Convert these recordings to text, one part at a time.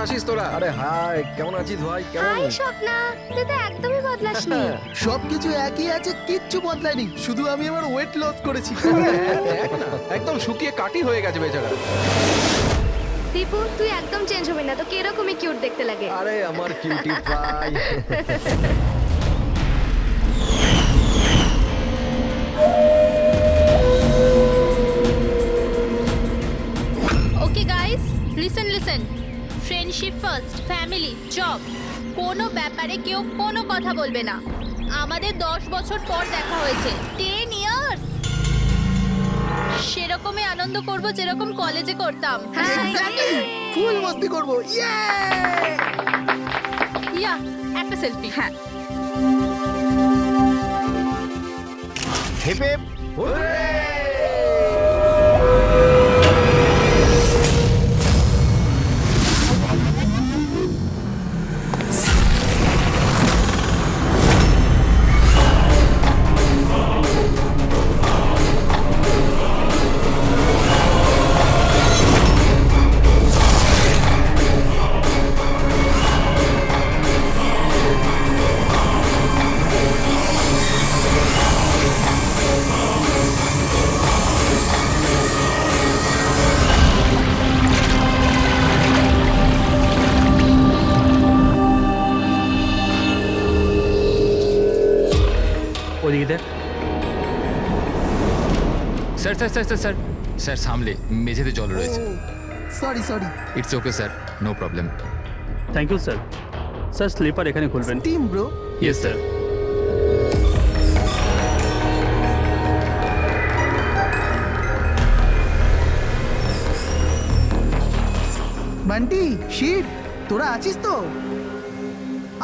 আছিস তোরা? আরে হাই, কেমন আছিস ভাই? কেমন? হাই স্বপ্না, তুই তো একদমই বদলাসনি। সবকিছু একই আছে, কিচ্ছু বদলায়নি, শুধু আমি আমার ওয়েট লস করেছি। দেখ না, একদম শুকিয়ে কাটি হয়ে গেছে বেচারা। দীপু, তুই একদম চেঞ্জ হবি না, তোকে এরকমই কিউট দেখতে লাগে। আরে আমার cutie pie. Okay guys, listen friendship first, family, job, কোনো ব্যাপারে কেউ কোনো কথা বলবে না। আমাদের 10 বছর পর দেখা হয়েছে, 10 ইয়ার্স। সেরকমই আনন্দ করব যেরকম কলেজে করতাম। ফুল মস্তি করবো, ইয়ে! ইয়া, একটা সেলফি। হ্যাঁ, হিপ হিপ হুররে! ওদিকে দেখ। Sir sir sir sir sir sir সামলে মেঝেতে জল রয়েছে। Sorry. It's okay sir, no problem. Thank you sir. Sir slipper এখানে খুলবেন। Team bro, yes sir. Bunty, shit, তোরা আছিস তো?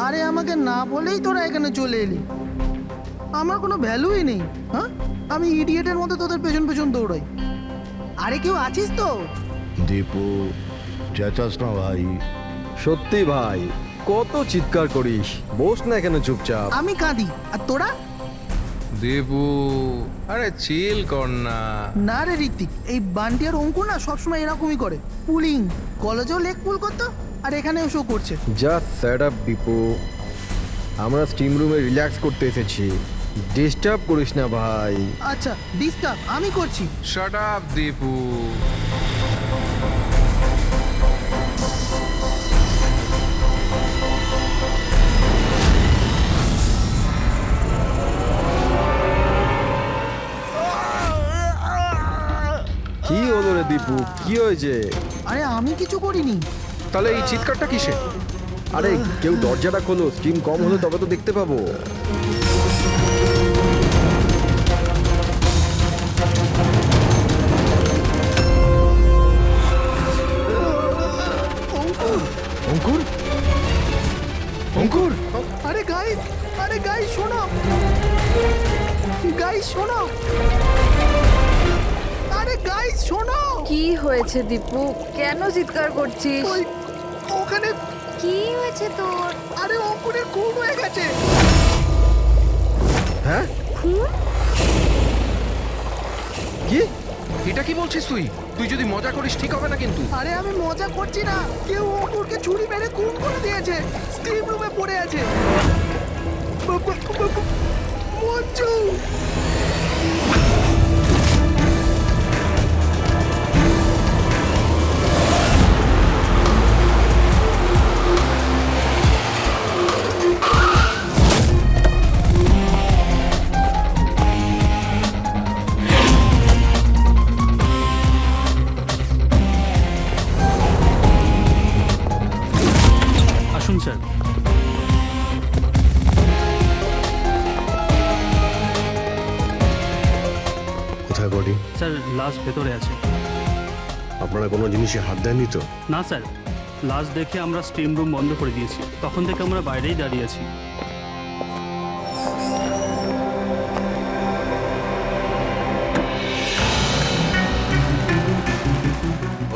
আরে আমাকে না বলেই তোরা এখানে চলে এলি। আমার কোনো ভ্যালুই নেই, হ্যাঁ? আমি ইডিয়েটের মতো তোদের পেছন পেছন দৌড়াই। আরে কেউ আছিস তো? দীপু, চেঁচাস না ভাই। সত্যি ভাই, কত চিৎকার করিস, বস না এখানে চুপচাপ। আমি কাঁদি, আর তোরা? দেবু, আরে চিল কর না। না রে ঋত্বিক, এই বান্টি আর অঙ্কুর না সবসময় এরকমই করে। পুলিং, কলেজেও লেগ পুল করতো, আর এখানে এসেও করছে। জাস্ট সেট আপ দীপু, আমরা স্টিম রুমে রিল্যাক্স করতে এসেছি, ডিস্টার্ব করিস না ভাই। আচ্ছা, ডিস্টার্ব আমি করছি। Shut up Debu. কি হলো রে দীপু, কি হয়েছে? আরে আমি কিছু করিনি। তাহলে এই চিৎকারটা কিসে? আরে কেউ দরজাটা খোলো, স্টিম কম হলে তবে তো দেখতে পাবো। অঙ্কুর, অঙ্কুর, আরে গাইস শোনো, আরে গাইস শোনো। কি হয়েছে দীপু, কেন চিৎকার করছিস? ওই ওখানে, কি হয়েছে তোর? আরে অঙ্কুরের খুন হয়ে গেছে। হ্যাঁ? খুন? কি? এটা কি বলছিস তুই? তুই যদি মজা করিস ঠিক হবে না কিন্তু। আরে আমি মজা করছি না, কেউ অঙ্কুরকে ছুরি মেরে খুন করে দিয়েছে, স্টিম রুমে পড়ে আছে। মঞ্জু, আসুন স্যার। কোথায় বডি? স্যার লাশ ভেতরে আছে। আপনারা কোনো জিনিসে হাত দেননি তো? না স্যার, লাশ দেখে আমরা স্টিম রুম বন্ধ করে দিয়েছি, তখন থেকে আমরা বাইরেই দাঁড়িয়ে আছি।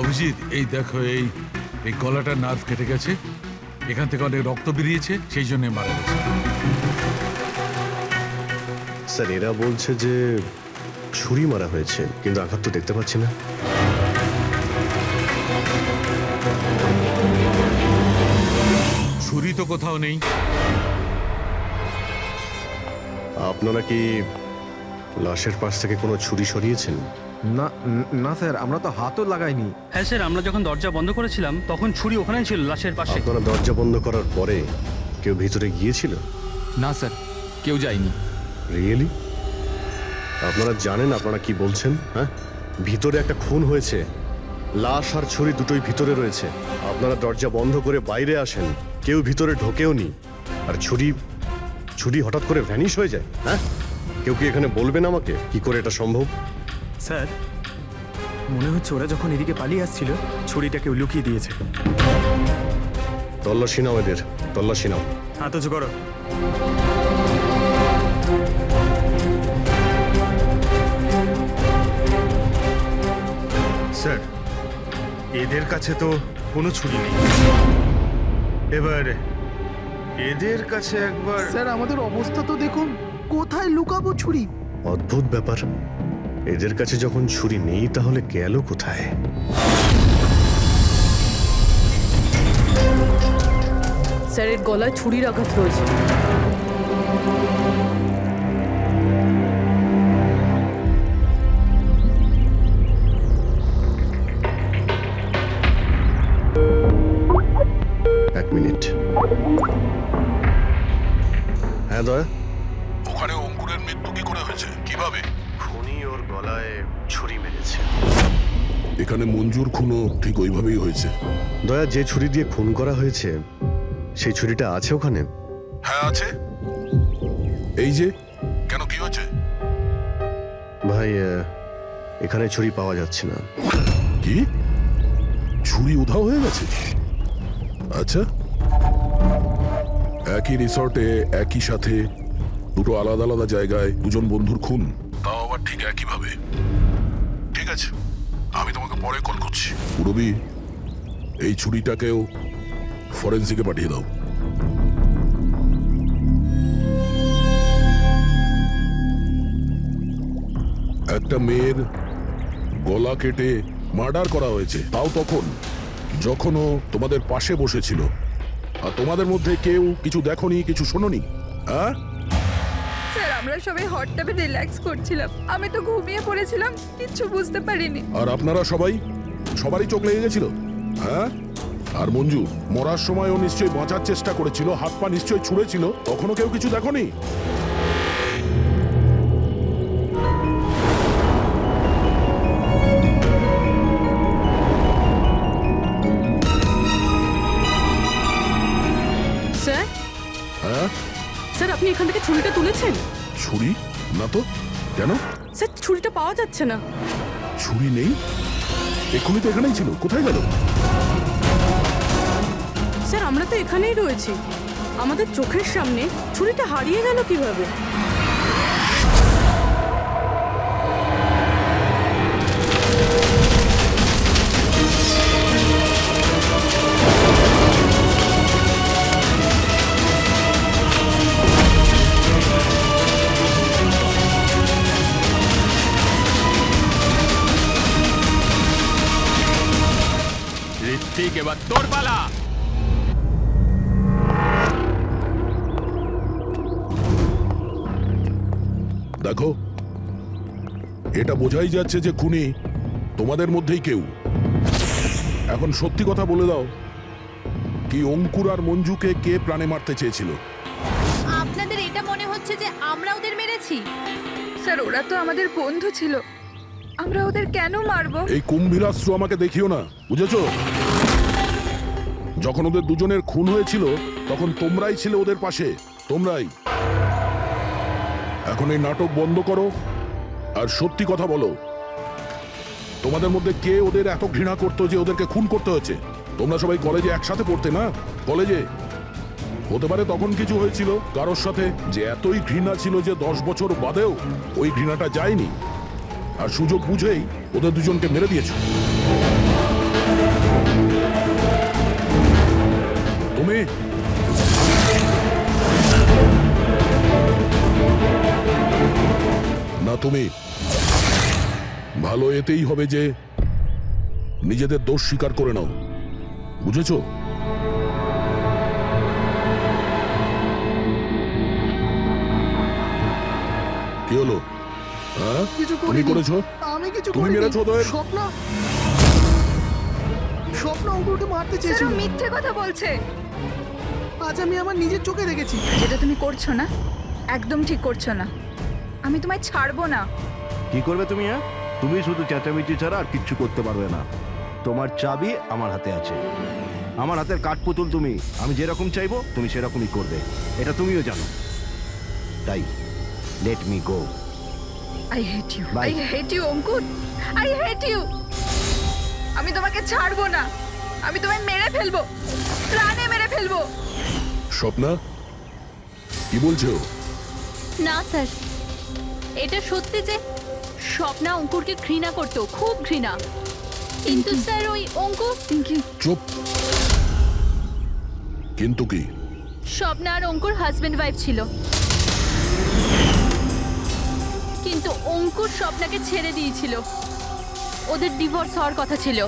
অভিজিৎ, এই দেখো, এই এই গলাটার নার্ভ কেটে গেছে, এখান থেকে অনেক রক্ত বেরিয়েছে, সেই জন্য মারা গেছে। স্যার এরা বলছে যে ছুরি মারা হয়েছে, কিন্তু আঘাত তো দেখতে পাচ্ছি না। ছুরি তো কোথাও নেই। আপনারা কি লাশের পাশ থেকে কোনো ছুরি সরিয়েছেন? না না স্যার, আমরা তো হাতও লাগাইনি। হ্যাঁ স্যার, আমরা যখন দরজা বন্ধ করেছিলাম তখন ছুরি ওখানেই ছিল লাশের পাশে। আপনারা দরজা বন্ধ করার পরে কেউ ভিতরে গিয়েছিল? না স্যার, কেউ যায়নি। রিয়েলি? আপনারা জানেন আপনারা কি বলছেন? হ্যাঁ, ভিতরে একটা খুন হয়েছে, লাশ আর ছুরি দুটোই ভিতরে রয়েছে। আপনারা দরজা বন্ধ করে বাইরে আসেন, কেউ ভিতরে ঢোকেও নি, আর ছুরি হঠাৎ করে ভ্যানিশ হয়ে যায়। হ্যাঁ, কেউ কি এখানে বলবেন আমাকে কি করে এটা সম্ভব? স্যার, মনে হচ্ছে ওরা যখন এদিকে পালিয়ে আসছিল ছুরিটা কেউ লুকিয়ে দিয়েছে। তল্লাশি নাও এদের, তল্লাশি নাও। হাত উঁচু করো। স্যার, এদের কাছে তো কোনো ছুরি নেই। এবার এদের কাছে একবার। স্যার আমাদের অবস্থা তো দেখুন, কোথায় লুকাবো ছুরি? অদ্ভুত ব্যাপার, এদের কাছে যখন ছুরি নেই তাহলে গেল কোথায়? স্যারের গলায় ছুরির আঘাত রয়েছে। এক মিনিট। হ্যাঁ দয়া, ওখানে অঙ্কুরের মৃত্যু কি করে হয়েছে, কিভাবে? খুনি ওর গলায় ছুরি মেরেছে। এখানে মঞ্জুর খুনও ঠিক ওইভাবেই হয়েছে। দয়া, যে ছুরি দিয়ে খুন করা হয়েছে সেই ছুরিটা আছে ওখানে? হ্যাঁ আছে। এই যে, কেন কি হয়েছে? ভাই, এখানে ছুরি পাওয়া যাচ্ছে না। কি, ছুরি উধাও হয়ে গেছে? আচ্ছা, একই রিসর্টে একই সাথে দুটো আলাদা আলাদা জায়গায় দুজন বন্ধুর খুন, তাও আবার ঠিক একই ভাবে। ঠিক আছে, আমি তোমাকে পরে কল করছি। পুরবি, এই ছুরিটাকেও ফরেন্সিকে পাঠিয়ে দাও। একটা মেয়ের গলা কেটে মার্ডার করা হয়েছে, তাও তখন যখন ও তোমাদের পাশে বসেছিল, আর তোমাদের মধ্যে কেউ কিছু দেখোনি, কিছু শোনোনি। হ্যাঁ স্যার, আমরা সবাই হট টাবে রিল্যাক্স করছিলাম, আমি তো ঘুমিয়ে পড়েছিলাম, কিচ্ছু বুঝতে পারিনি। আর আপনারা সবারই চোখ লেগে গেছিল। হ্যাঁ, আর মঞ্জু মরার সময় ও নিশ্চয়ই বাঁচার চেষ্টা করেছিল, হাত পা নিশ্চয়ই ছুঁড়েছিল, তখনও কেউ কিছু দেখোনি? স্যার, হ্যাঁ, স্যার আপনি এখান থেকে ছুরিটা তুলেছেন? ছুরি না তো। কেন? স্যার, ছুরিটা পাওয়া যাচ্ছে না। ছুরি নেই? এক্ষুনি তো এখানেই ছিল, কোথায় গেল? স্যার, আমরা তো এখানেই রয়েছি, আমাদের চোখের সামনে ছুরিটা হারিয়ে গেল কিভাবে? ঋত্বিক, এবার তোর পালা। দেখো, এটা বোঝাই যাচ্ছে যে খুনি তোমাদের মধ্যেই কেউ। এখন সত্যি কথা বলে দাও, কি অঙ্কুর আর মঞ্জুকে কে প্রাণে মারতে চেয়েছিল? আপনাদের এটা মনে হচ্ছে যে আমরা ওদের মেরেছি? স্যার, ওরা তো আমাদের বন্ধু ছিল, আমরা ওদের কেন মারবো? এই কুম্ভীরাস্ত্র আমাকে দেখিও না, বুঝেছো? যখন ওদের দুজনের খুন হয়েছিল তখন তোমরাই ছিলে ওদের পাশে, তোমরাই। এখন এই নাটক বন্ধ করো আর সত্যি কথা বলো, তোমাদের মধ্যে কে ওদের এত ঘৃণা করতো যে ওদেরকে খুন করতে হয়েছে? তোমরা সবাই কলেজে একসাথে পড়তে না? কলেজে হতে পারে তখন কিছু হয়েছিল কারোর সাথে, যে এতই ঘৃণা ছিল যে 10 বছর বাদেও ওই ঘৃণাটা যায়নি, আর সুযোগ বুঝেই ওদের দুজনকে মেরে দিয়েছো। তুমি না, তুমি ভালো এতেই হবে যে নিজেদের দোষ স্বীকার করে নাও, বুঝেছো? কি হলো? হ্যাঁ কিছু তুমি করিনি। করেছো? আমি কিছু তুমি করিনি। মেরেছো ওদের? স্বপ্ন অঙ্কুরকে মারতে স্যার ও চেয়েছিল। মিথ্যে কথা বলছে। আজ আমি আমার নিজের চোখে দেখেছি। যেটা তুমি করছো না একদম ঠিক করছো না। আমি তোমায় ছাড়বো না। কি করবে তুমি? হ্যাঁ, তুমি শুধু চেঁচামেচি ছাড়া আর কিচ্ছু করতে পারবে না। তোমার চাবি আমার হাতে আছে। আমার হাতের কাঠপুতুল তুমি। আমি যেরকম চাইবো তুমি সেরকমই করবে, এটা তুমিও জানো। তাই let me go. I hate you, Bye. I hate you Ankur, I hate you. আমি তোমাকে ছাড়বো না। আমি তোমায় মেরে ফেলবো, প্রাণে মেরে ফেলবো। স্বপ্না কি বলছো? না স্যার, এটা সত্যি যে স্বপ্না অঙ্কুরকে ঘৃণা করতো, খুব ঘৃণা। কিন্তু স্যার ওই অঙ্কুর চুপ। কিন্তু কি? স্বপ্না আর অঙ্কুর হাজবেন্ড ওয়াইফ ছিল, কিন্তু অঙ্কুর স্বপ্নাকে ছেড়ে দিয়েছিল। ওদের ডিভোর্স হওয়ার কথা ছিল।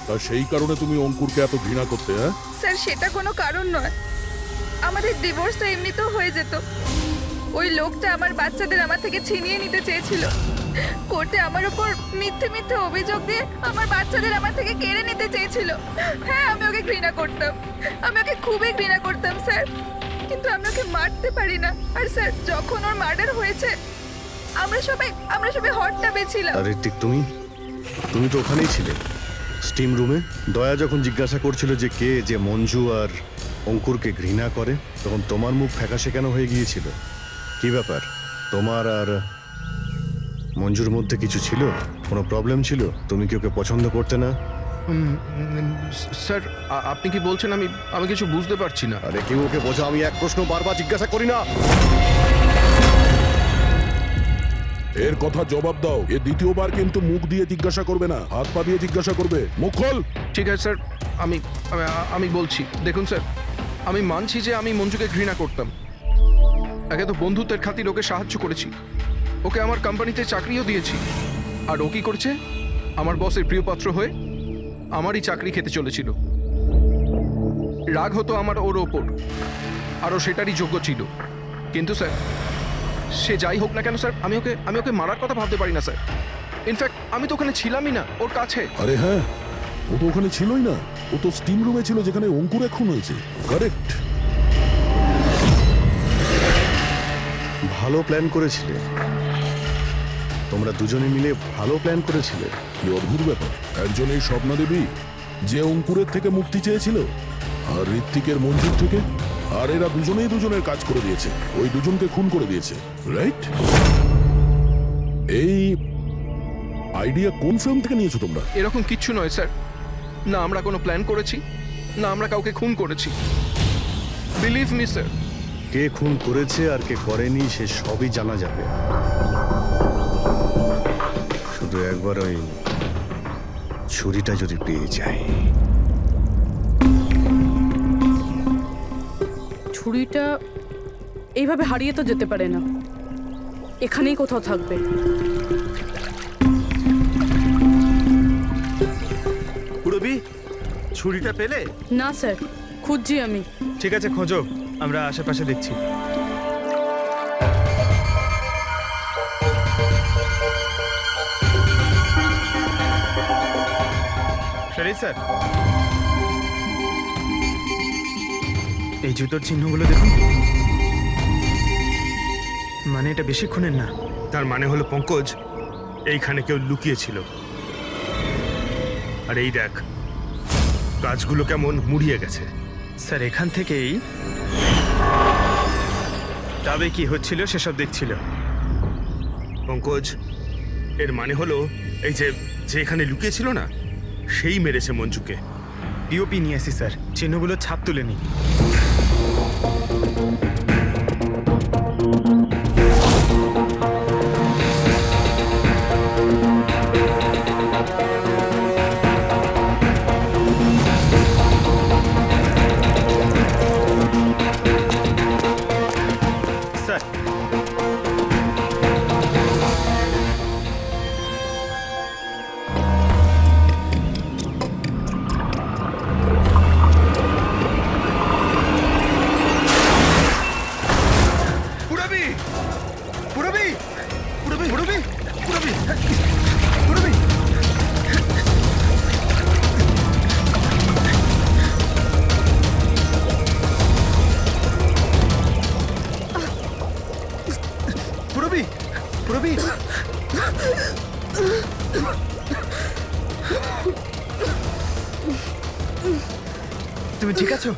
তা সেই কারণে তুমি অঙ্কুরকে এত ঘৃণা করতে? হ্যাঁ স্যার সেটা কোনো কারণ নয়। আমাদের ডিভোর্স তো এমনিতেও হয়ে যেত। ওই লোকটা আমার বাচ্চাদের আমার থেকে ছিনিয়ে নিতে চেয়েছিল। কোর্টে আমার উপর মিথ্যে মিথ্যে অভিযোগ দিয়ে আমার বাচ্চাদের আমার থেকে কেড়ে নিতে চেয়েছিল। হ্যাঁ আমি ওকে ঘৃণা করতাম, আমি ওকে খুবই ঘৃণা করতাম স্যার। কিন্তু আমি ওকে মারতে পারি না। আর স্যার যখন ওর মার্ডার হয়েছে আমরা সবাই হট টাবে ছিলাম। আর ঋত্বিক তুমি তো ওখানেই ছিলে স্টিম রুমে। দয়া যখন জিজ্ঞাসা করছিল যে কে যে মঞ্জু আর অঙ্কুরকে ঘৃণা করে, তখন তোমার মুখ ফ্যাকাশে কেন হয়ে গিয়েছিল? কি ব্যাপার? তোমার আর মঞ্জুর মধ্যে কিছু ছিল? কোনো প্রবলেম ছিল? তুমি কি ওকে পছন্দ করতে না? স্যার আপনি কি বলছেন? আমি কিছু বুঝতে পারছি না। আরে কেউ ওকে বোঝা, আমি এক প্রশ্ন বারবার জিজ্ঞাসা করি না। এর কথা জবাব দাও। এ দ্বিতীয়বার কিন্তু মুখ দিয়ে জিজ্ঞাসা করবে না, হাত পা দিয়ে জিজ্ঞাসা করবে। মুখ খোল। ঠিক আছে স্যার, আমি বলছি। দেখুন স্যার, আমি মানছি যে আমি মঞ্জুকে ঘৃণা করতাম। একে তো বন্ধুত্বের খাতির ওকে সাহায্য করেছি, ওকে আমার কোম্পানিতে চাকরিও দিয়েছি। আর ও কি করেছে? আমার বসের প্রিয়পাত্র হয়ে আমারই চাকরি খেতে চলেছিল। রাগ হতো আমার ওর ওপর, আরও সেটারই যোগ্য ছিল। কিন্তু স্যার সে যাই হোক না কেন স্যার, আমি ওকে মারার কথা ভাবতে পারি না স্যার। ইনফ্যাক্ট আমি তো ওখানে ছিলামই না, ওর কাছে। আরে হ্যাঁ, ও তো ওখানে ছিলই না। ও তো স্টিম রুমে ছিল যেখানে অঙ্কুর খুন হয়েছে। কারেক্ট। ভালো প্ল্যান করেছিলে তোমরা দুজনে মিলে, ভালো প্ল্যান করেছিলে। কি অদ্ভুত ব্যাপার, একজন এই স্বপ্না দেবী যে অঙ্কুরের থেকে মুক্তি চেয়েছিল, আর ঋত্বিকের মঞ্জুর থেকে। আর এরা দুজনেই দুজনের কাজ করে দিয়েছে, ওই দুজনকে খুন করে দিয়েছে, রাইট? এই আইডিয়া কোন ফিল্ম থেকে নিয়েছো তোমরা? এরকম কিচ্ছু নয় স্যার। না আমরা কোনো প্ল্যান করেছি, না আমরা কাউকে খুন করেছি। Believe me sir. কে খুন করেছে আর কে করেনি সে সবই জানা যাবে। শুধু একবার ওই ছুরিটা যদি পেয়ে যায়। ছুরিটা এইভাবে হারিয়ে তো যেতে পারে না, এখানেই কোথাও থাকবে। পুরবি, ছুরিটা পেলে? না স্যার, খুঁজছি আমি। ঠিক আছে, খোঁজো, আমরা আশেপাশে দেখছি। স্যার, এই জুতোর চিহ্নগুলো দেখুন। মানে এটা বেশিক্ষণের না। তার মানে হলো পঙ্কজ এইখানে কেউ লুকিয়েছিল। আর এই দেখ, গাছগুলো কেমন মুড়িয়ে গেছে। স্যার এখান থেকেই তবে কি হচ্ছিল সেসব দেখছিল পঙ্কজ। এর মানে হলো এই যে এখানে লুকিয়েছিল না, সেই মেরেছে মঞ্জুকে। ডিওপি নিয়ে আসি স্যার, চিহ্নগুলো ছাপ তুলে নি। তুমি ঠিক আছো?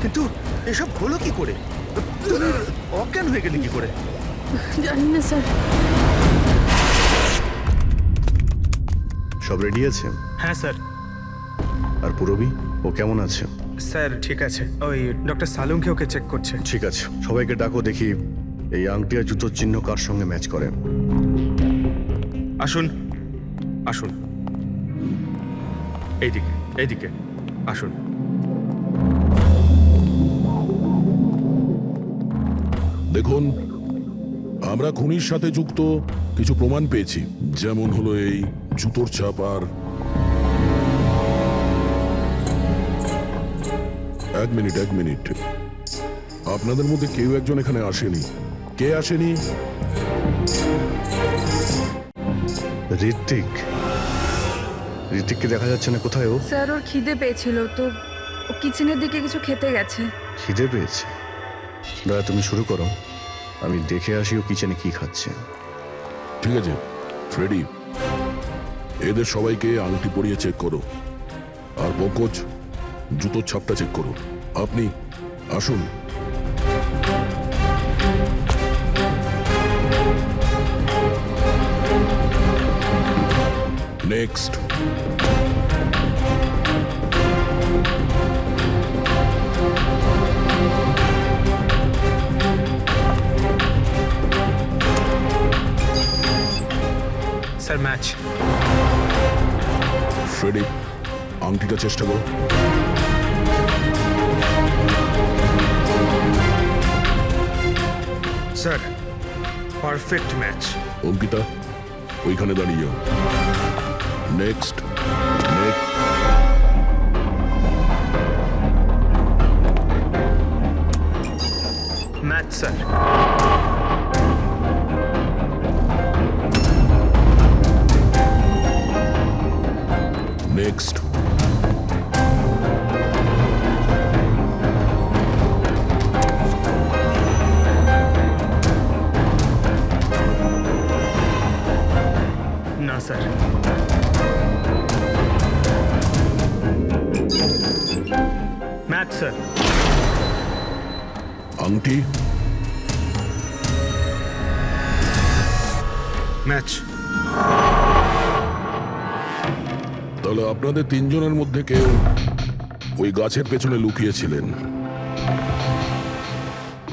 কিন্তু এসব হলো কি করে? তুমি অজ্ঞান হয়ে গেলে কি করে? জানি না স্যার। সব রেডি আছে? হ্যাঁ স্যার। আর পুরবি, ও কেমন আছে? স্যার ঠিক আছে, ওই ডক্টর সালুংকে ওকে চেক করছে। ঠিক আছে, সবাইকে ডাকো, দেখি এই আংটি আর জুতোর চিহ্ন কার সঙ্গে ম্যাচ করে। আসুন আসুন, এইদিকে এইদিকে আসুন। দেখুন, আমরা খুনির সাথে যুক্ত কিছু প্রমাণ পেয়েছি, যেমন হলো এই জুতোর ছাপ। আর এক মিনিট, আপনাদের মধ্যে কেউ একজন এখানে আসেনি। কে আসেনি? ঋত্বিক। ঋত্বিককে দেখা যাচ্ছে না, কোথায় ও? স্যার ওর খিদে পেয়েছিল তো ও কিচেনের দিকে কিছু খেতে গেছে। খিদে পেয়েছে? দয়া, তুমি শুরু করো, আমি দেখে আসি ও কিচেনে কি খাচ্ছে। ঠিক আছে ফ্রেডি, এদের সবাইকে আংটি পরিয়ে চেক করো। আর পঙ্কজ, জুতোর ছাপটা চেক করো। আপনি আসুন। নেক্সট। Sir match. ফ্রেডি, আংটিটা চেষ্টা করো। Sir perfect match. অঙ্কিতা, ওইখানে দাঁড়িয়ে যাও। নেক্সট। Match sir. নেক্সট। না স্যার। Match sir. আংটি। ম্যাচ। তাহলে আপনাদের তিনজনের মধ্যে কেউ ওই গাছের পেছনে লুকিয়েছিলেন,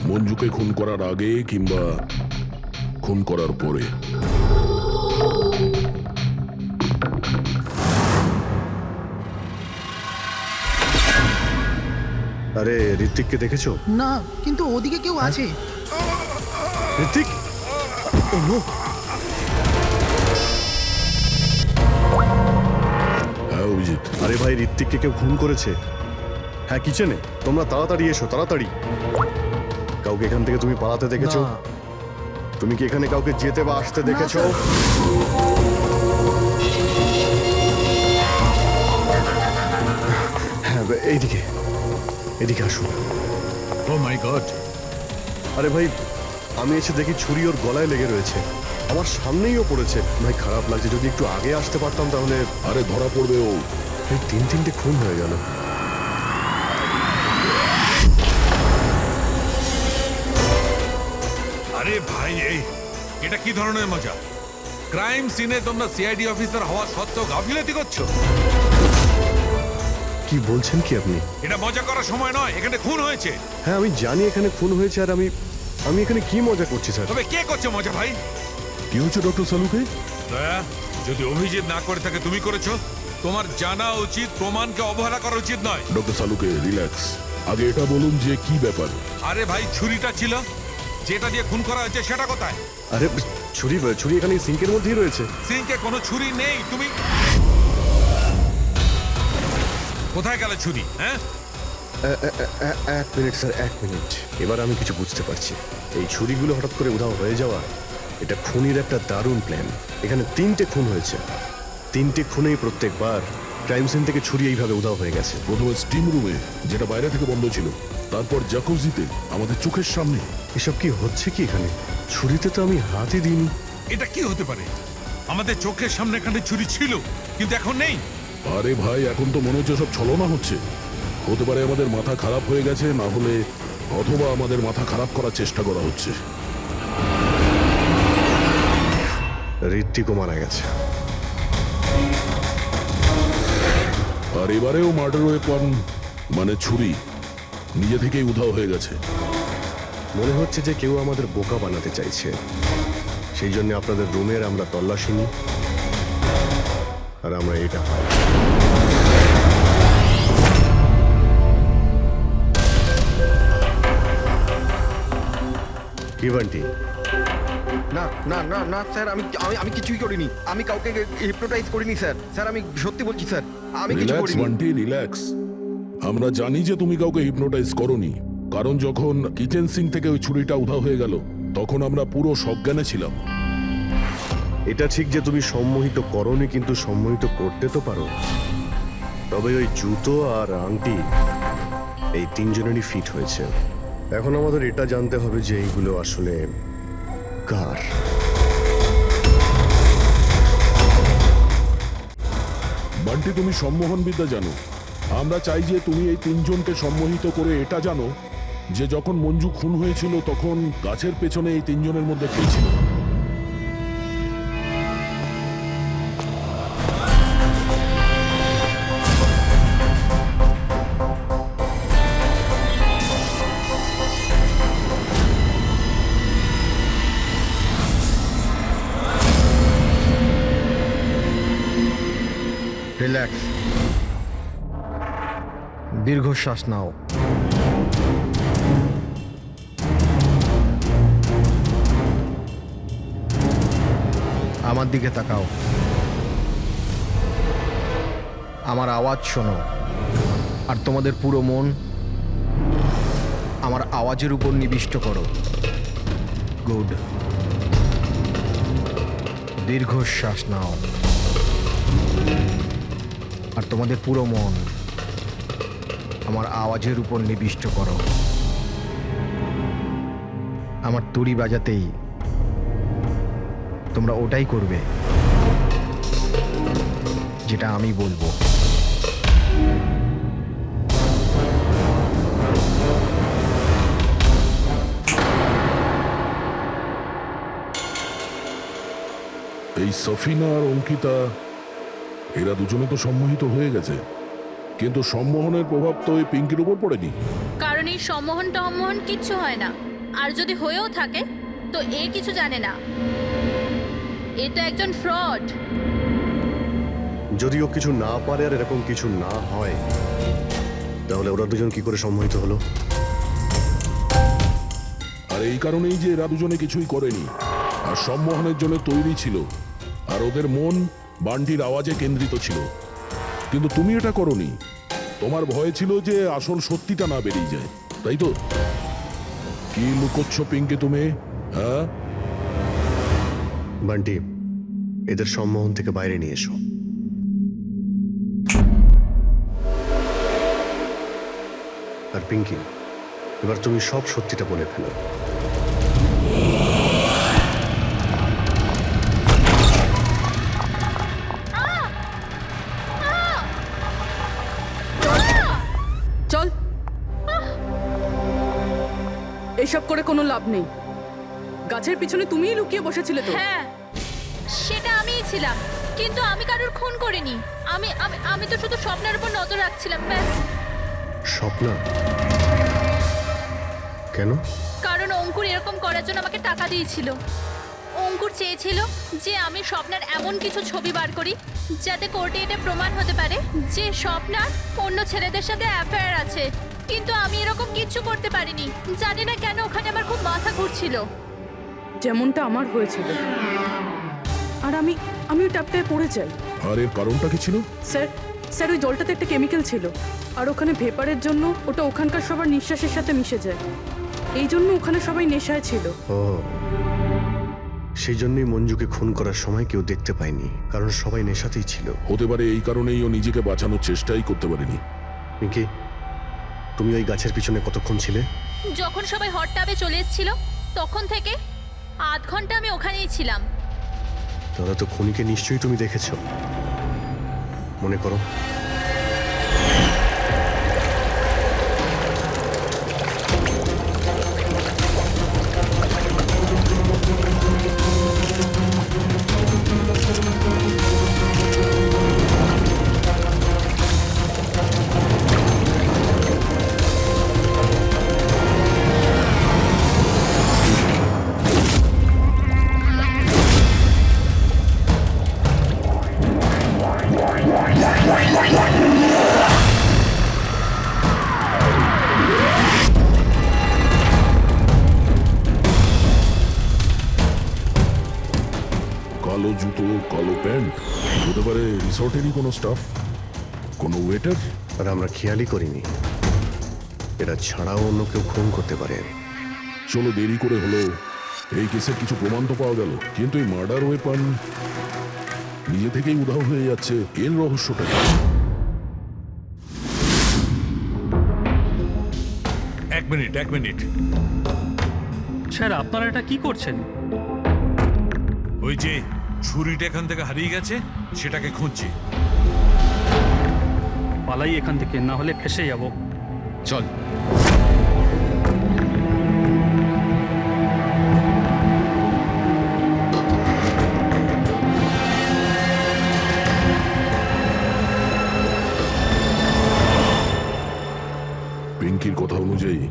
মঞ্জুকে খুন করার আগে কিংবা খুন করার পরে। আরে ঋত্বিককে দেখেছো? না, কিন্তু ওদিকে কেউ আছে। ঋত্বিক! ও নো! হ্যাঁ অভিজিৎ। আরে ভাই, ঋত্বিককে কেউ খুন করেছে। হ্যাঁ, কিচেনে। তোমরা তাড়াতাড়ি এসো, তাড়াতাড়ি। কাউকে এখান থেকে তুমি পালাতে দেখেছো? না। তুমি কি এখানে কাউকে যেতে বা আসতে দেখেছো? হ্যাঁ, এইদিকে এদিকে আসুন। ও মাই গড! আরে ভাই, আমি এসে দেখি ছুরি ওর গলায় লেগে রয়েছে, আমার সামনেই ও পড়েছে। ভাই খারাপ লাগছে, যদি একটু আগে আসতে পারতাম তাহলে। আরে ধরা পড়বে ও। এই তিনটে খুন হয়ে গেল। আরে ভাই, এটা কি ধরনের মজা? ক্রাইম সিনে তোমরা সিআইডি অফিসার হওয়া সত্ত্বেও গাফিলতি করছো। কি বলছেন কি আপনি? এটা মজা করার সময় নয়, এখানে খুন হয়েছে। হ্যাঁ, আমি জানি এখানে খুন হয়েছে, আর আমি এখানে কি মজা করছি স্যার? তবে কে করছে মজা ভাই? কি হচ্ছে ডক্টর সালুকে? দয়া, যদি অভিজিৎ না করে থাকে তুমি করেছো। তোমার জানা উচিত প্রমাণকে অবহেলা করা উচিত নয়। ডক্টর সালুকে রিল্যাক্স। আগে এটা বলুন যে কি ব্যাপার। আরে ভাই, ছুরিটা ছিল, যেটা দিয়ে খুন করা হয়েছে সেটা কোথায়? আরে ছুরি এখানে সিঙ্কের মধ্যেই রয়েছে। সিঙ্কে কোনো ছুরি নেই। তুমি কোথায় গেলে ছুরি? হ্যাঁ, এক মিনিট স্যার, এক মিনিট। এবার আমি কিছু বুঝতে পারছি। এই ছুরিগুলো হঠাৎ করে উধাও হয়ে যাওয়া, এটা খুনির একটা দারুণ প্ল্যান। এখানে 3টে খুন হয়েছে, 3টে খুনেই প্রত্যেকবার ক্রাইম সিন থেকে ছুরি এইভাবে উধাও হয়ে গেছে। প্রথমে স্টিম রুমে, যেটা বাইরে থেকে বন্ধ ছিল, তারপর জাকুজিতে, আমাদের চোখের সামনে। এসব কি হচ্ছে কি এখানে? ছুরিতে তো আমি হাতই দিইনি। এটা কি হতে পারে? আমাদের চোখের সামনে এখানে চুরি ছিল, কিন্তু এখন নেই। আরে ভাই, এখন তো মনে হচ্ছে সব ছলনা হচ্ছে। হতে পারে আমাদের মাথা খারাপ হয়ে গেছে, না হলে অথবা আমাদের মাথা খারাপ করার চেষ্টা করা হচ্ছে। ঋত্বিকও মারা গেছে। আর এবারেও মার্ডার ওয়েপন মানে ছুরি নিজে থেকেই উধাও হয়ে গেছে। মনে হচ্ছে যে কেউ আমাদের বোকা বানাতে চাইছে। সেই জন্য আপনাদের রুমের আমরা তল্লাশি নিই আর আমরা এটা পাই। কি বান্টি? না না না না স্যার, আমি আমি আমি কিছুই করিনি। আমি কাউকে হিপনোটাইজ করিনি স্যার। স্যার আমি সত্যি বলছি স্যার, আমি কিছু রিল্যাক্স করিনি। বান্টি, রিল্যাক্স। আমরা জানি যে তুমি কাউকে হিপনোটাইজ করোনি, কারণ যখন কিচেন সিঙ্ক থেকে ওই ছুরিটা উধাও হয়ে গেল তখন আমরা পুরো সজ্ঞানে ছিলাম। এটা ঠিক যে তুমি সম্মোহিত করোনি, কিন্তু সম্মোহিত করতে তো পারো। তবে ওই জুতো আর আংটি এই তিনজনেরই ফিট হয়েছে। এখন আমাদের এটা জানতে হবে যে এইগুলো আসলে কার। বান্টি, তুমি সম্মোহন বিদ্যা জানো। আমরা চাই যে তুমি এই তিনজনকে সম্মোহিত করে এটা জানো যে যখন মঞ্জু খুন হয়েছিল তখন গাছের পেছনে এই তিনজনের মধ্যে কে ছিল। রিল্যাক্স, দীর্ঘশ্বাস নাও। আমার দিকে তাকাও, আমার আওয়াজ শোনো, আর তোমাদের পুরো মন আমার আওয়াজের উপর নিবিষ্ট করো। গুড, দীর্ঘশ্বাস নাও, আর তোমাদের পুরো মন আমার আওয়াজের উপর নিবিষ্ট করো। আমার তুড়ি বাজাতেই তোমরা ওটাই করবে যেটা আমি বলবো। এই সফিনা আর অঙ্কিতা, এরা দুজনে তো সম্মোহিত হয়ে গেছে, কিন্তু সম্মোহনের প্রভাব তো এই পিঙ্কির উপর পড়েনি। কারণ এই সম্মোহন টম্মোহন কিচ্ছু হয় না, আর যদি হয়েও থাকে তো এ কিছু জানে না। এটা একজন ফ্রড। যদিও কিছু না পারে আর এরকম কিছু না হয়, তাহলে ওরা দুজন কি করে সম্মোহিত হলো? আর এই কারণেই যে এরা দুজনে কিছুই করেনি, আর সম্মোহনের জন্য তৈরি ছিল, আর ওদের মন বান্টির আওয়াজে কেন্দ্রিত ছিল। কিন্তু তুমি এটা করনি, তোমার ভয় ছিল যে আসল সত্যিটা না বেরিয়ে যায়, তাই তো? কি লুকোচ্ছ পিঙ্কি তুমি? হ্যাঁ বান্টি, এদের সম্মোহন থেকে বাইরে নিয়ে এসো। আর পিঙ্কি, এবার তুমি সব সত্যিটা বলে ফেলো। চল, এইসব করে কোনো লাভ নেই। গাছের পিছনে তুমিই লুকিয়ে বসেছিলে তো? হ্যাঁ, সেটা আমিই ছিলাম, কিন্তু আমি কারোর খুন করিনি। আমি আমি আমি তো শুধু স্বপ্নের উপর নজর রাখছিলাম, ব্যাস। স্বপ্না? কেন? কারণ অঙ্কুর এরকম করার জন্য আমাকে টাকা দিয়েছিল। অঙ্কুর চেয়েছিল যে আমি স্বপ্নার এমন কিছু ছবি বার করি যাতে কোর্টে এটা প্রমাণ হতে পারে যে স্বপ্নার অন্য ছেলেদের সাথে অ্যাফেয়ার আছে। কিন্তু আমি এরকম কিচ্ছু করতে পারিনি। জানি না কেন ওখানে আমার খুব মাথা ঘুরছিল। যেমনটা আমার হয়েছিল। আর আমি ওই ট্যাপটায় পড়ে যাই। আর এর কারণটা কি ছিল? স্যার ওই জলটাতে একটা কেমিক্যাল ছিল, আর ওখানে ভেপারের জন্য ওটা ওখানকার সবার নিঃশ্বাসের সাথে মিশে যায়। এই জন্য ওখানে সবাই নেশায় ছিল। ও, সেই জন্যই মঞ্জুকে খুন করার সময় কেউ দেখতে পায়নি, কারণ সবাই নেশাতেই ছিল। হতে পারে এই কারণেই ও নিজেকে বাঁচানোর চেষ্টাই করতে পারেনি। পিঙ্কি, তুমি ওই গাছের পিছনে কতক্ষণ ছিলে? যখন সবাই হট টাবে চলে এসেছিল তখন থেকে আধ ঘন্টা আমি ওখানেই ছিলাম। তাহলে তো খুনিকে নিশ্চয়ই তুমি দেখেছো, মনে করো। কালো জুতো, কালো প্যান্ট, হতে পারে রিসর্টেরই কোনো স্টাফ, কোনো ওয়েটার। আর আমরা খেয়ালই করিনি এরা ছাড়াও অন্য কেউ খুন করতে পারে। চলো, দেরি করে হলো, এই কেসের কিছু প্রমাণ তো পাওয়া গেল, কিন্তু এই মার্ডার ওয়েপন নিজে থেকেই উধাও হয়ে যাচ্ছে, এর রহস্যটা কি? এক মিনিট স্যার আপনারা এটা কি করছেন? ওই যে ছুরিটা এখান থেকে হারিয়ে গেছে সেটাকে খুঁজছি। পালাই এখান থেকে, না হলে ফেসে যাব। চল। পিঙ্কির কথা অনুযায়ী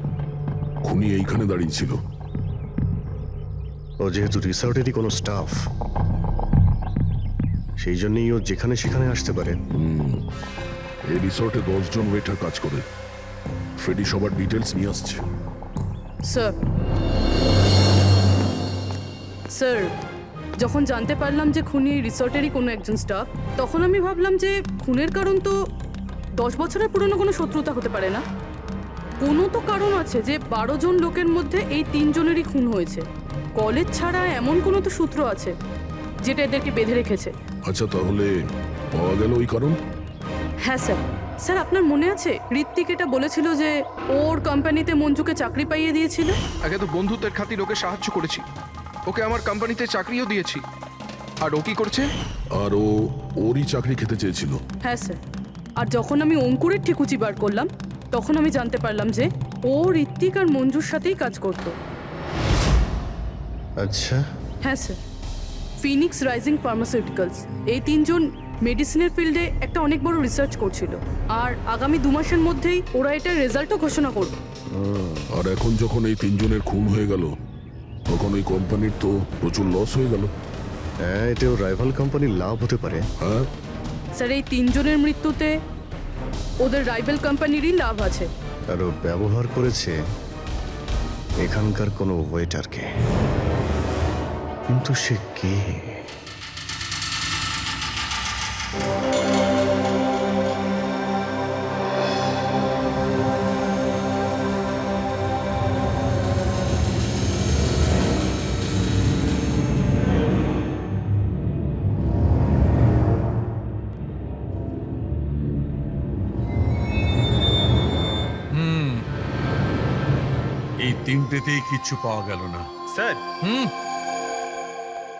খুনি এইখানে দাঁড়িয়ে ছিল। ও যেহেতু রিসর্টেরই কোনো স্টাফ, সেই জন্যই ও যেখানে সেখানে আসতে পারে। এই রিসর্টে 10 জন ওয়েটার কাজ করে। ফ্রেডি সবার ডিটেলস নিয়ে আসছে। স্যার, যখন জানতে পারলাম যে খুনি এই রিসর্টেরই কোনো একজন স্টাফ, তখন আমি ভাবলাম যে খুনের কারণ তো 10 বছরের পুরনো কোনো শত্রুতা হতে পারে না। কোনো তো কারণ আছে যে 12 জন লোকের মধ্যে এই 3 জনেরই খুন হয়েছে। কলেজ ছাড়া এমন কোনো তো সূত্র আছে যেটা এদেরকে বেঁধে রেখেছে। আচ্ছা, তাহলে পাওয়া গেল ওই কারণ? হ্যাঁ স্যার। স্যার, আপনার মনে আছে ঋত্বিক এটা বলেছিল যে ওর কোম্পানিতে মঞ্জুকে চাকরি পাইয়ে দিয়েছিল? আগে তো বন্ধুত্বের খাতির ওকে সাহায্য করেছি, ওকে আমার কোম্পানিতে চাকরিও দিয়েছি। আর ও কি করছে? আর ওরই চাকরি খেতে চেয়েছিল। হ্যাঁ স্যার। আর যখন আমি অঙ্কুরের ঠিকুচি বার করলাম, তখন আমি জানতে পারলাম যে ও ঋত্বিক আর মঞ্জুর সাথেই কাজ করতো। আচ্ছা। হ্যাঁ স্যার। ফিনিক্স রাইজিং ফার্মাসিউটিক্যালস, এই 3 জন মেডিসিনের ফিল্ডে একটা অনেক বড় রিসার্চ করছিল, আর আগামী 2 মাসের মধ্যেই ওরা এটার রেজাল্টও ঘোষণা করবে। আর এখন যখন এই 3 জনের খুন হয়ে গেল, তখন ওই কোম্পানির তো প্রচুর লস হয়ে গেল। হ্যাঁ, এতেও রাইভাল কোম্পানির লাভ হতে পারে। হ্যাঁ স্যার, এই 3 জনের মৃত্যুতে ওদের রাইভাল কোম্পানিরই লাভ আছে। আর ও ব্যবহার করেছে এখানকার কোনো ওয়েটারকে। কিন্তু সে কে? এই তিনটেতেই কিচ্ছু পাওয়া গেল না। স্যার,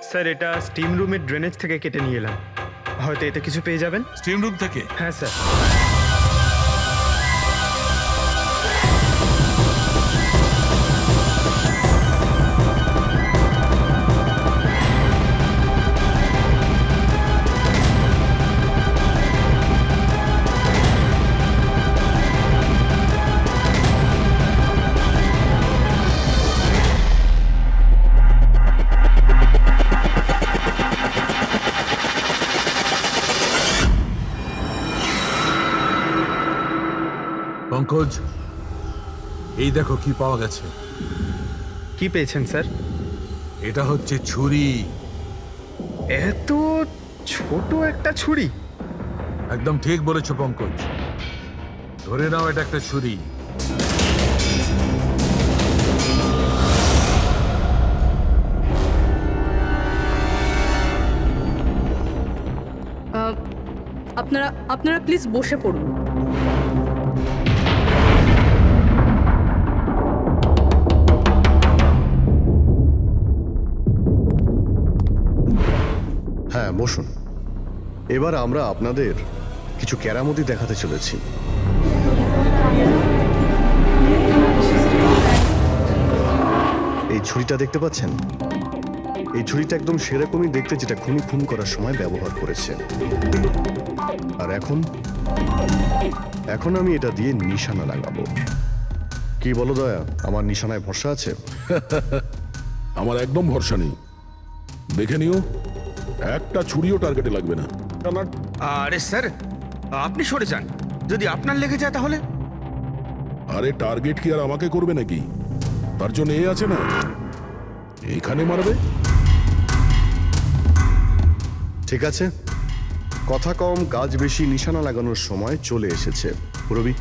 স্যার এটা স্টিম রুমের ড্রেনেজ থেকে কেটে নিয়ে এলাম, হয়তো এতে কিছু পেয়ে যাবেন। স্টিম রুম থেকে? হ্যাঁ স্যার। পঙ্কজ, এই দেখো কি পাওয়া গেছে। কি পেয়েছেন স্যার? এটা হচ্ছে ছুরি। এত ছোট একটা ছুরি? একদম ঠিক বলেছো পঙ্কজ, ধরে নাও এটা একটা ছুরি। আপনারা প্লিজ বসে পড়ুন। বসুন। এবার আমরা আপনাদের কিছু কেরামতি দেখাতে চলেছি। এই ছুরিটা দেখতে পাচ্ছেন? এই ছুরিটা একদম সেরকমই দেখতে যেটা খুনি খুন করার সময় ব্যবহার করেছে। আর এখন আমি এটা দিয়ে নিশানা লাগাবো। কি বলো দয়া, আমার নিশানায় ভরসা আছে? আমার একদম ভরসা নেই। দেখে নিও, একটা ছুরিও টার্গেটে লাগবে না। আরে স্যার, আপনি সরে যান। যদি আপনার লেগে যায় তাহলে? আরে টার্গেট কি আর আমাকে করবে নাকি? তার জন্য এ আছে না, এখানে মারবে। ঠিক আছে, কথা কম কাজ বেশি, নিশানা লাগানোর সময় চলে এসেছে। রবি,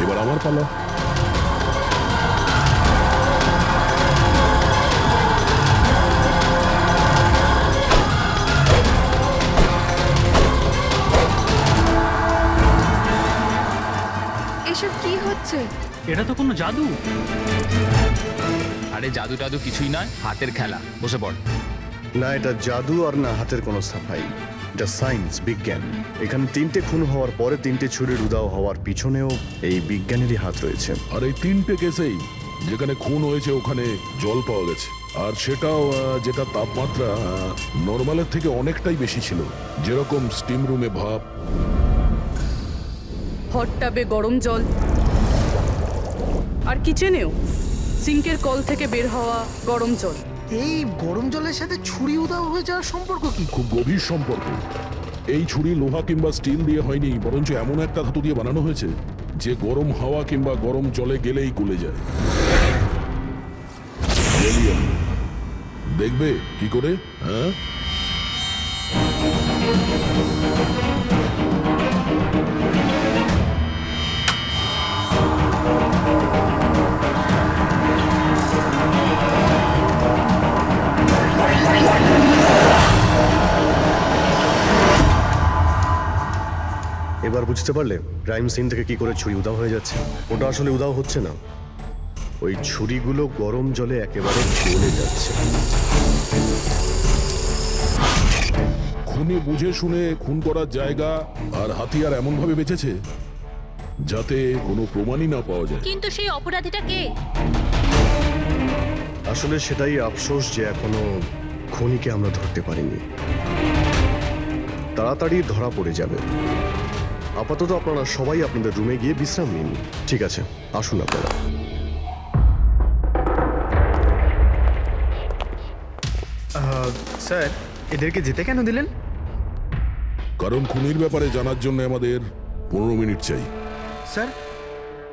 এবার আমার পালা। এসব কি হচ্ছে? এটা তো কোনো জাদু। আরে জাদু টাদু কিছুই নয়, হাতের খেলা। বসে পড়। না এটা জাদু আর না হাতের কোনো সাফাই, এটা সায়েন্স, বিজ্ঞান। এখানে 3টে খুন হওয়ার পরে 3টে ছুরির উদাও হওয়ার পিছনেও এই বিজ্ঞানেরই হাত রয়েছে। আর এই 3টে কেসেই যেখানে খুন হয়েছে ওখানে জল পাওয়া গেছে, আর সেটাও যেটা তাপমাত্রা নর্মালের থেকে অনেকটাই বেশি ছিল, যেরকম স্টিম রুমে ভাপ। হট টাবে গরম জল, আর কিচেনেও সিঙ্কের কল থেকে বের হওয়া গরম জল। এই গরম জলের সাথে ছুরি উধাও হয়ে যাওয়ার সম্পর্ক কি? খুব গভীর সম্পর্ক। এই ছুরি লোহা কিংবা স্টিল দিয়ে হয়নি, বরঞ্চ এমন একটা ধাতু দিয়ে বানানো হয়েছে যে গরম হাওয়া কিংবা গরম জলে গেলেই গলে যায়। গেলিয়াম। দেখবে কি করে? হ্যাঁ, এবার বুঝতে পারলে ক্রাইম সিন থেকে কি করে ছুরি উদাও হয়ে যাচ্ছে? ওটা আসলে উদাও হচ্ছে না, ওই ছুরিগুলো গরম জলে একেবারে গলে যাচ্ছে। খুনি বুঝে শুনে খুন করার জায়গা আর হাতিয়ার এমন ভাবে বেঁচেছে যাতে কোনো প্রমাণই না পাওয়া যায়। কিন্তু সেই অপরাধীটা কে? আসলে সেটাই আফসোস যে এখনো খুনিকে আমরা ধরতে পারিনি। তাড়াতাড়ি ধরা পড়ে যাবে। আপাতত আপনারা সবাই আপনাদের রুমে গিয়ে বিশ্রাম নিন। ঠিক আছে, আসুন আপনারা। স্যার, এদেরকে যেতে কেন দিলেন? কারণ খুনির ব্যাপারে জানার জন্য আমাদের 15 মিনিট চাই। স্যার,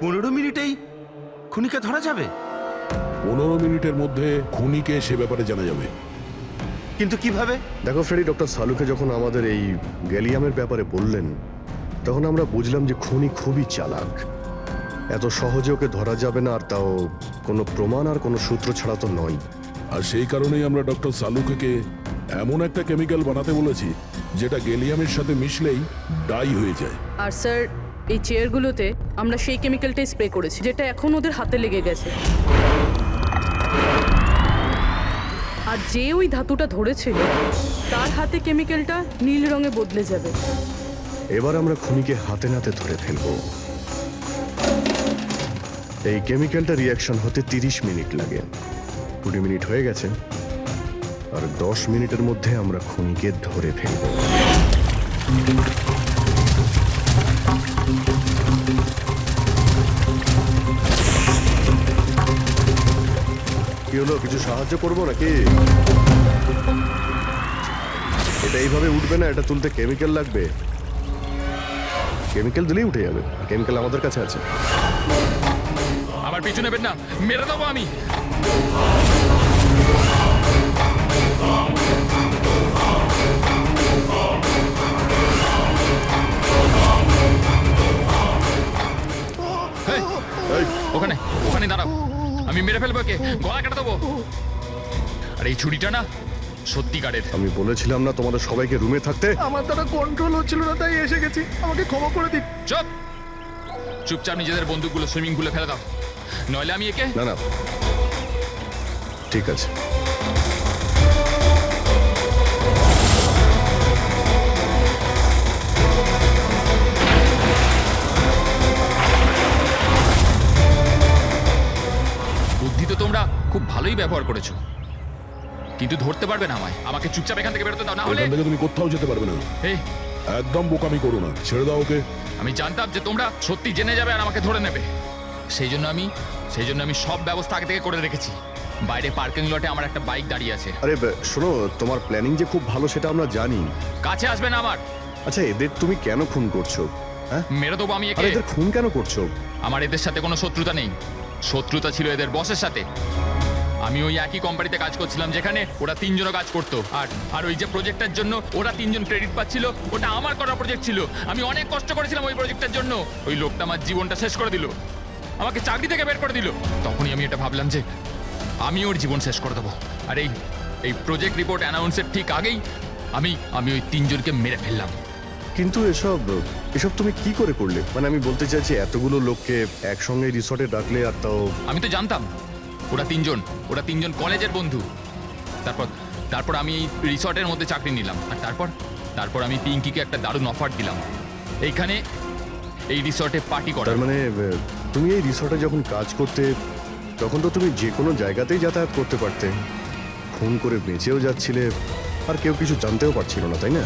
15 মিনিটেই খুনিকে ধরা যাবে? 15 মিনিটের মধ্যে খুনিকে সে ব্যাপারে জানা যাবে। কিন্তু কিভাবে? দেখো ফ্রেডি, ডক্টর সালুকে যখন আমাদের এই গ্যালিয়ামের ব্যাপারে বললেন তখন আমরা বুঝলাম যে খুনি খুবই চালাক। এত সহজে ওকে ধরা যাবে না, আর তাও কোনো প্রমাণ আর কোনো সূত্র ছাড়া তো নয়। আর সেই কারণেই আমরা ডক্টর সালুকে এমন একটা কেমিক্যাল বানাতে বলেছি যেটা গ্যালিয়ামের সাথে মিশলেই ডাই হয়ে যায়। আর স্যার, এই চেয়ারগুলোতে আমরা সেই কেমিক্যালটাই স্প্রে করেছি যেটা এখন ওদের হাতে লেগে গেছে। আর যে ওই ধাতুটা ধরেছিল তার হাতে কেমিক্যালটা নীল রঙে বদলে যাবে। এবার আমরা খুনিকে হাতে নাতে ধরে ফেলবো। এই কেমিক্যালটা রিয়াকশন হতে 30 মিনিট লাগে। 20 মিনিট হয়ে গেছে, আর 10 মিনিটের মধ্যে আমরা খুনিকে ধরে ফেলবো। কি হলো, কিছু সাহায্য করবো নাকি? এটা এইভাবে উঠবে না, এটা তুলতে কেমিক্যাল লাগবে। কেমিক্যাল দিলেই উঠে যাবে, কেমিক্যাল আমাদের কাছে আছে। আমার পিছু নেবেন না, মেরে দেবো আমি। এই, ওখানে ওখানে দাঁড়াও, আমি মেরে ফেলবো, কে গলা কেটে দেবো। আর এই ছুরিটা না সত্যিকারের। আমি বলেছিলাম না তোমাদের সবাইকে রুমে থাকতে? আমার দ্বারা কন্ট্রোল হচ্ছিল না, তাই এসে গেছি। আমাকে ক্ষমা করে দিন। চুপ, চুপচাপ নিজেদের বন্দুকগুলো সুইমিং পুলে ফেলে দাও, নইলে আমি একে। না না, ঠিক আছে। বুদ্ধি তো তোমরা খুব ভালোই ব্যবহার করেছো, কিন্তু ধরতে পারবে না আমায়। আমাকে চুপচাপ এখান থেকে বেরোতে দাও, না হলে এখান থেকে তুমি কোথাও যেতে পারবে না। এই, একদম বোকামি করো না, ছেড়ে দাও ওকে। আমি জানতাম যে তোমরা সত্যি জেনে যাবে আর আমাকে ধরে নেবে, সেই জন্য আমি সব ব্যবস্থা আগে থেকে করে রেখেছি। বাইরে পার্কিং লটে আমার একটা বাইক দাঁড়িয়ে আছে। আরে শোনো, তোমার প্ল্যানিং যে খুব ভালো সেটা আমরা জানি। কাছে আসবে না আমার। আচ্ছা, এদের তুমি কেন খুন করছো? হ্যাঁ, মেরে দেবো আমি আরে একে। এদের খুন কেন করছো? আমার এদের সাথে কোনো শত্রুতা নেই, শত্রুতা ছিল এদের বসের সাথে। আমি ওই একই কোম্পানিতে কাজ করছিলাম যেখানে ওরা তিনজনও কাজ করতো, আর ওই যে প্রজেক্টের জন্য ওরা তিনজন ক্রেডিট পাচ্ছিল, ওটা আমার করা প্রজেক্ট ছিল। আমি অনেক কষ্ট করেছিলাম ওই প্রজেক্টের জন্য। ওই লোকটা আমার জীবনটা শেষ করে দিল, আমাকে চাকরি থেকে বের করে দিল। তখনই আমি এটা ভাবলাম যে আমি ওর জীবন শেষ করে দেবো। আর এই প্রজেক্ট রিপোর্ট অ্যানাউন্সের ঠিক আগেই আমি ওই তিনজনকে মেরে ফেললাম। কিন্তু এসব তুমি কি করে করলে? মানে আমি বলতে চাইছি, এতগুলো লোককে একসঙ্গে রিসর্টে ডাকলে, আর তাও। আমি তো জানতাম ওরা তিনজন কলেজের বন্ধু। তারপর আমি এই রিসর্টের মধ্যে চাকরি নিলাম, আর তারপর আমি পিঙ্কিকে একটা দারুণ অফার দিলাম, এইখানে এই রিসর্টে পার্টি করার। তার মানে তুমি এই রিসর্টে যখন কাজ করতে, তখন তো তুমি যে কোনো জায়গাতেই যাতায়াত করতে পারতে। খুন করে বেঁচেও যাচ্ছিলে, আর কেউ কিছু জানতেও পারছিল না, তাই না?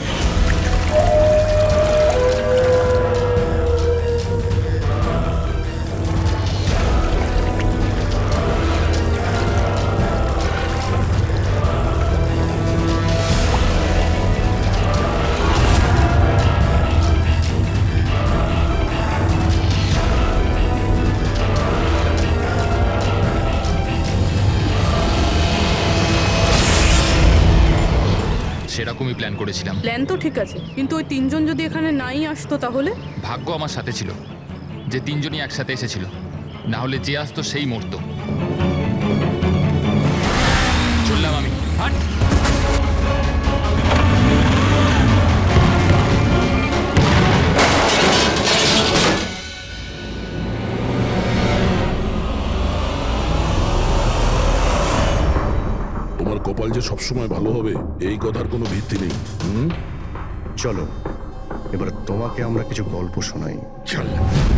সেরকমই প্ল্যান করেছিলাম। প্ল্যান তো ঠিক আছে, কিন্তু ওই তিনজন যদি এখানে নাই আসতো তাহলে? ভাগ্য আমার সাথে ছিল যে তিনজনই একসাথে এসেছিল, না হলে যে আসতো সেই মরতো। চললাম আমি। হাট। তোমার কপাল যে সবসময় ভালো হবে এই কথার কোনো ভিত্তি নেই। চলো, এবার তোমাকে আমরা কিছু গল্প শোনাই। চল।